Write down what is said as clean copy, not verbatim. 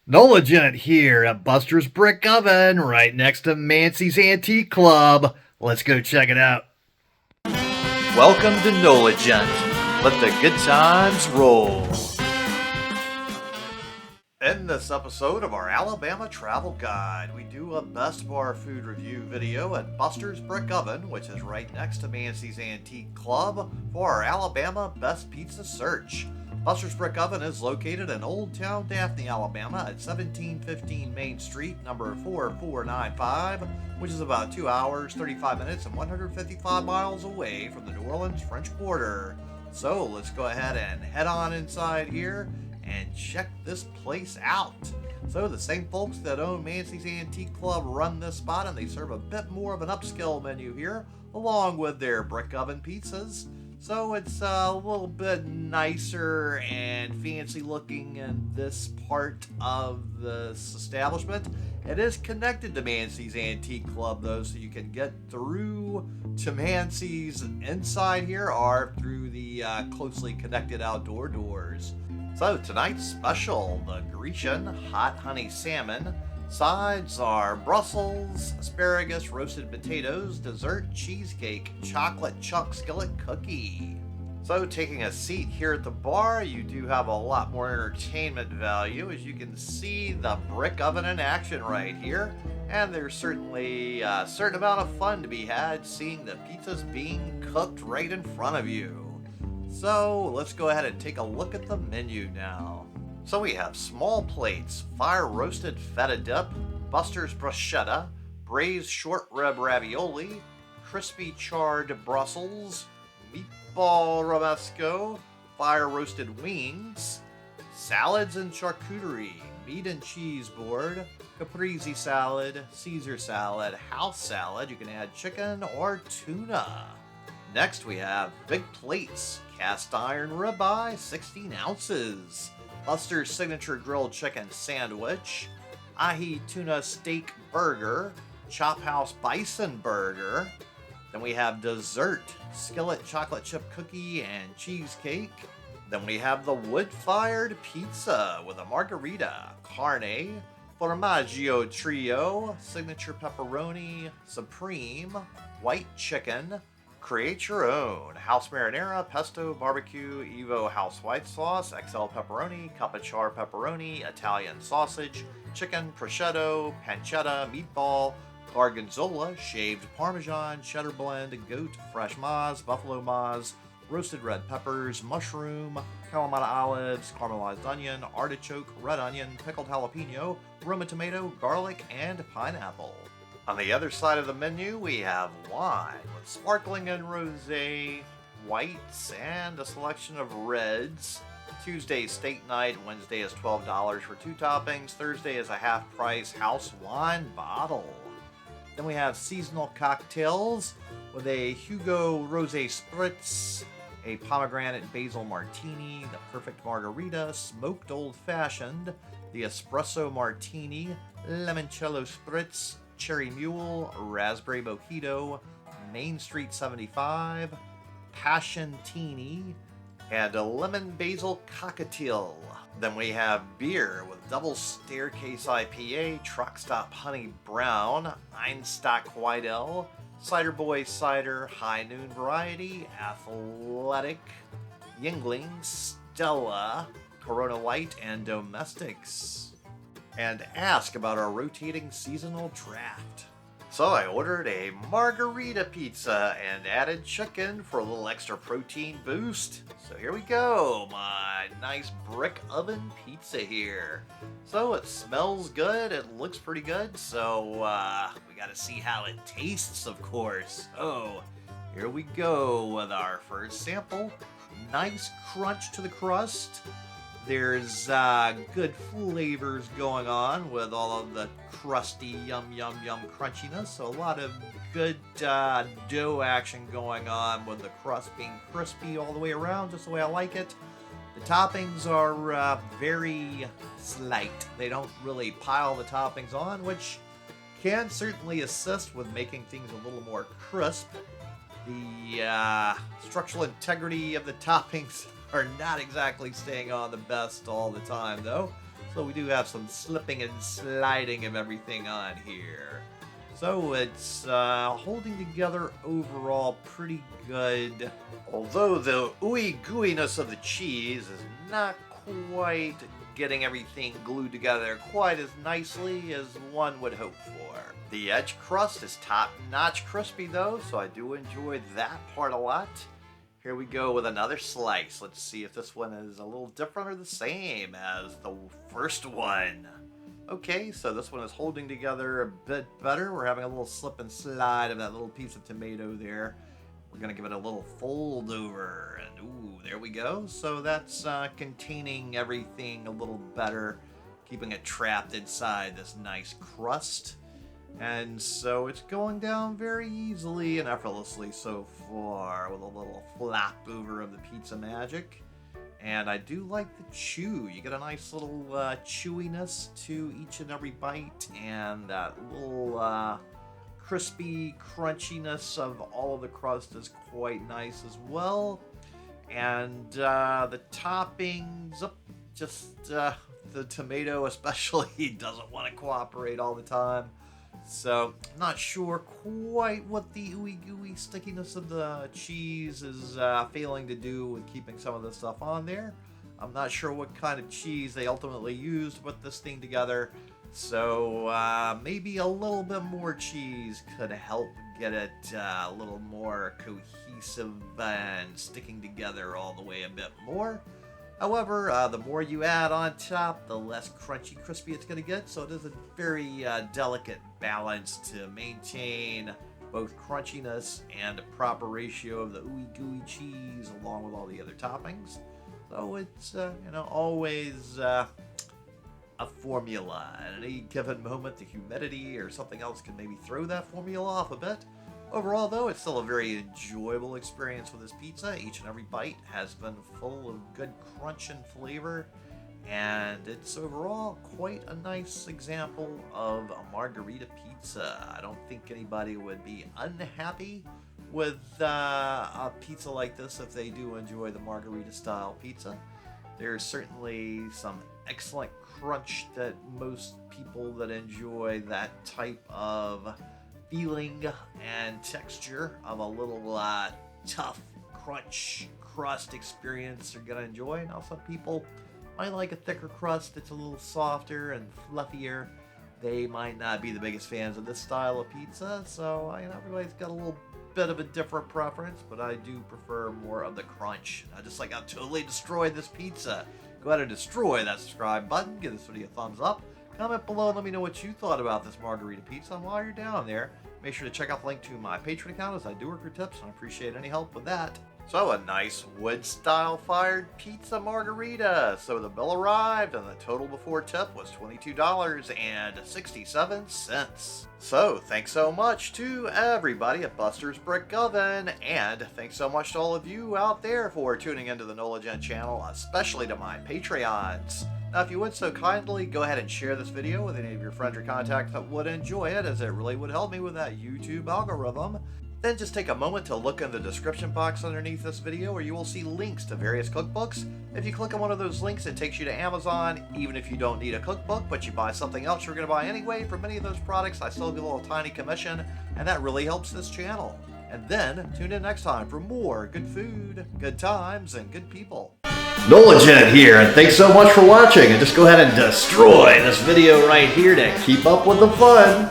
Nolagent here at Buster's Brick Oven, right next to Manci's Antique Club. Let's go check it out. Welcome to Nolagent. Let the good times roll. In this episode of our Alabama Travel Guide, we do a best bar food review video at Buster's Brick Oven, which is right next to Manci's Antique Club, for our Alabama Best Pizza Search. Buster's Brick Oven is located in Olde Town Daphne, Alabama at 1715 Main Street, number 4495, which is about 2 hours, 35 minutes, and 155 miles away from the New Orleans French Quarter. So let's go ahead and head on inside here and check this place out. So the same folks that own Manci's Antique Club run this spot, and they serve a bit more of an upscale menu here, along with their brick oven pizzas. So it's a little bit nicer and fancy looking in this part of this establishment. It is connected to Manci's Antique Club though, so you can get through to Manci's inside here or through the closely connected outdoor doors. So tonight's special, the Grecian hot honey salmon. Sides are Brussels, asparagus, roasted potatoes, dessert, cheesecake, chocolate chunk skillet cookie. So taking a seat here at the bar, you do have a lot more entertainment value, as you can see the brick oven in action right here. And there's certainly a certain amount of fun to be had seeing the pizzas being cooked right in front of you. So let's go ahead and take a look at the menu now. So we have small plates, fire roasted feta dip, Buster's bruschetta, braised short rib ravioli, crispy charred Brussels, meatball romesco, fire roasted wings, salads and charcuterie, meat and cheese board, caprese salad, Caesar salad, house salad. You can add chicken or tuna. Next we have big plates, cast iron ribeye, 16 ounces. Buster's signature grilled chicken sandwich, ahi tuna steak burger, Chop House bison burger. Then we have dessert, skillet chocolate chip cookie and cheesecake. Then we have the wood-fired pizza with a margarita, carne, formaggio trio, signature pepperoni, supreme, white chicken. Create your own. House marinara, pesto, barbecue, Evo house white sauce, XL pepperoni, cappuccino pepperoni, Italian sausage, chicken, prosciutto, pancetta, meatball, gorgonzola, shaved parmesan, cheddar blend, goat, fresh mozz, buffalo mozz, roasted red peppers, mushroom, Kalamata olives, caramelized onion, artichoke, red onion, pickled jalapeno, Roma tomato, garlic, and pineapple. On the other side of the menu, we have wine with sparkling and rosé, whites, and a selection of reds. Tuesday steak night, Wednesday is $12 for 2 toppings, Thursday is a half price house wine bottle. Then we have seasonal cocktails with a Hugo Rosé Spritz, a pomegranate basil martini, the perfect margarita, smoked old fashioned, the espresso martini, limoncello spritz, cherry mule, raspberry mojito, Main Street 75, passiontini, and a lemon basil cockatiel. Then we have beer with double staircase IPA, truck stop honey brown, Einstock white ale, cider boy cider, high noon variety, athletic, Yingling, Stella, Corona light, and domestics. And ask about our rotating seasonal draft. So I ordered a margarita pizza and added chicken for a little extra protein boost. So here we go, my nice brick oven pizza here. So it smells good, it looks pretty good, so we gotta see how it tastes, of course. So here we go with our first sample. Nice crunch to the crust. There's good flavors going on with all of the crusty yum crunchiness. So a lot of good dough action going on with the crust being crispy all the way around, just the way I like it. The toppings are very slight. They don't really pile the toppings on, which can certainly assist with making things a little more crisp. The structural integrity of the toppings are not exactly staying on the best all the time, though. So we do have some slipping and sliding of everything on here. So it's holding together overall pretty good. Although the ooey gooiness of the cheese is not quite getting everything glued together quite as nicely as one would hope for. The edge crust is top-notch crispy though, so I do enjoy that part a lot. Here we go with another slice. Let's see if this one is a little different or the same as the first one. Okay, so this one is holding together a bit better. We're having a little slip and slide of that little piece of tomato there. We're going to give it a little fold over, and ooh, there we go. So that's containing everything a little better, keeping it trapped inside this nice crust. And so it's going down very easily and effortlessly so far with a little flap over of the pizza magic. And I do like the chew. You get a nice little chewiness to each and every bite, and that little crispy crunchiness of all of the crust is quite nice as well. And the toppings, just the tomato especially doesn't want to cooperate all the time. So, not sure quite what the ooey gooey stickiness of the cheese is failing to do with keeping some of the stuff on there. I'm not sure what kind of cheese they ultimately used to put this thing together. So, maybe a little bit more cheese could help get it a little more cohesive and sticking together all the way a bit more. However, the more you add on top, the less crunchy, crispy it's going to get. So it is a very delicate balance to maintain both crunchiness and a proper ratio of the ooey gooey cheese along with all the other toppings. So it's, always a formula. At any given moment, the humidity or something else can maybe throw that formula off a bit. Overall, though, it's still a very enjoyable experience with this pizza. Each and every bite has been full of good crunch and flavor, and it's overall quite a nice example of a margarita pizza. I don't think anybody would be unhappy with a pizza like this if they do enjoy the margarita-style pizza. There's certainly some excellent crunch that most people that enjoy that type of feeling and texture of a little tough crunch crust experience are going to enjoy. Now some people might like a thicker crust that's a little softer and fluffier. They might not be the biggest fans of this style of pizza, so everybody's got a little bit of a different preference, but I do prefer more of the crunch. Just like I've totally destroyed this pizza. Go ahead and destroy that subscribe button, give this video a thumbs up, comment below and let me know what you thought about this margarita pizza. And while you're down there, make sure to check out the link to my Patreon account as I do recruit tips and I appreciate any help with that. So a nice wood-style fired pizza margarita. So the bill arrived and the total before tip was $22.67. So thanks so much to everybody at Buster's Brick Oven, and thanks so much to all of you out there for tuning into the Nola Gent channel, especially to my Patreons. Now, if you would so kindly, go ahead and share this video with any of your friends or contacts that would enjoy it, as it really would help me with that YouTube algorithm. Then just take a moment to look in the description box underneath this video where you will see links to various cookbooks. If you click on one of those links, it takes you to Amazon. Even if you don't need a cookbook, but you buy something else you're going to buy anyway, for many of those products, I still get a little tiny commission, and that really helps this channel. And then, tune in next time for more good food, good times, and good people. Nola Gent here, and thanks so much for watching. And just go ahead and destroy this video right here to keep up with the fun.